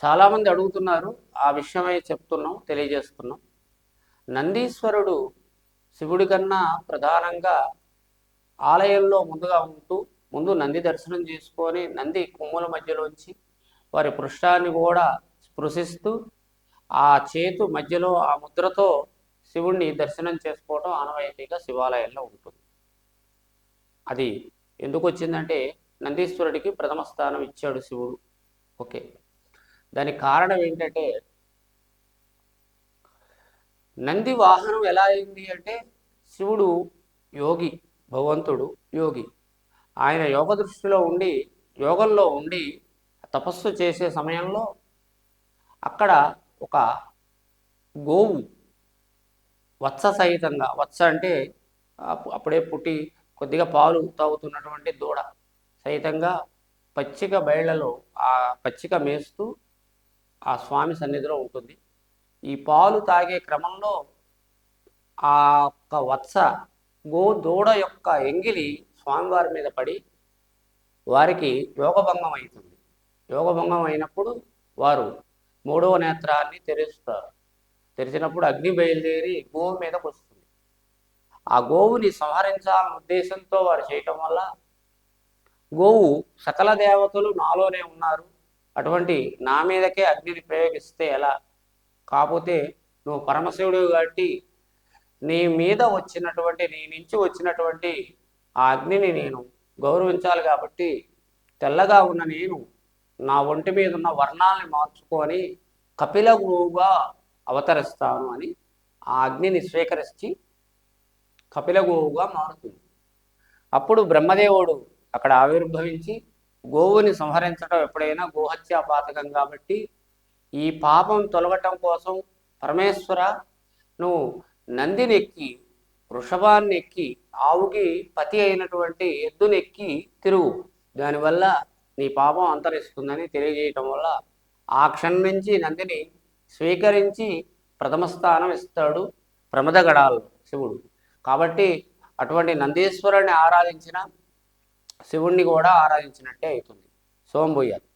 చాలామంది అడుగుతున్నారు, ఆ విషయమై చెప్తున్నాం, తెలియజేస్తున్నాం. నందీశ్వరుడు శివుడి కన్నా ప్రధానంగా ఆలయంలో ముందుగా ఉంటూ ముందు నంది దర్శనం చేసుకొని నంది కొమ్ముల మధ్యలోంచి వారి పృష్ఠాన్ని కూడా స్పృశిస్తూ ఆ చేతు మధ్యలో ఆ ముద్రతో శివుణ్ణి దర్శనం చేసుకోవడం ఆనవాయితీగా శివాలయంలో ఉంటుంది. అది ఎందుకు వచ్చిందంటే నందీశ్వరుడికి ప్రథమ స్థానం ఇచ్చాడు శివుడు. ఓకే, దానికి కారణం ఏంటంటే నంది వాహనం ఎలా అయింది అంటే శివుడు యోగి, భగవంతుడు యోగి. ఆయన యోగ దృష్టిలో ఉండి యోగంలో ఉండి తపస్సు చేసే సమయంలో అక్కడ ఒక గోవు వత్స సహితంగా, వత్స అంటే అప్పుడే పుట్టి కొద్దిగా పాలు తాగుతున్నటువంటి దూడ సహితంగా పచ్చిక బయళ్లలో ఆ పచ్చిక మేస్తూ ఆ స్వామి సన్నిధిలో ఉంటుంది. ఈ పాలు తాగే క్రమంలో ఆ యొక్క వత్స గో దూడ యొక్క ఎంగిలి స్వామివారి మీద పడి వారికి యోగభంగం అవుతుంది. యోగభంగం అయినప్పుడు వారు మూడవ నేత్రాన్ని తెరుస్తారు. తెరిచినప్పుడు అగ్ని బయలుదేరి గోవు మీదకు వస్తుంది. ఆ గోవుని సంహరించాలన్న ఉద్దేశంతో వారు చేయటం వల్ల గోవు సకల దేవతలు నాలోనే ఉన్నారు, అటువంటి నా మీదకే అగ్నిని ప్రయోగిస్తే ఎలా, కాకపోతే నువ్వు పరమశివుడు కాబట్టి నీ మీద వచ్చినటువంటి నీ నుంచి వచ్చినటువంటి ఆ అగ్నిని నేను గౌరవించాలి కాబట్టి తెల్లగా ఉన్న నేను నా ఒంటి మీద ఉన్న వర్ణాలని మార్చుకొని కపిల గోవుగా అవతరిస్తాను అని ఆ అగ్నిని స్వీకరించి కపిల గోవుగా మారుతుంది. అప్పుడు బ్రహ్మదేవుడు అక్కడ ఆవిర్భవించి గోవుని సంహరించడం ఎప్పుడైనా గోహత్యా పాతకం కాబట్టి ఈ పాపం తొలగటం కోసం పరమేశ్వర నువ్వు నందిని ఎక్కి వృషభాన్ని ఎక్కి ఆవుకి పతి అయినటువంటి ఎద్దుని ఎక్కి తిరుగు, దానివల్ల నీ పాపం అంతరిస్తుందని తెలియజేయటం వల్ల ఆ క్షణం నుంచి నందిని స్వీకరించి ప్రథమ స్థానం ఇస్తాడు ప్రమదగడాలు శివుడు. కాబట్టి అటువంటి నందీశ్వరుని ఆరాధించిన శివుణ్ణి కూడా ఆరాధించినట్టే అవుతుంది. సోంభూయాలు.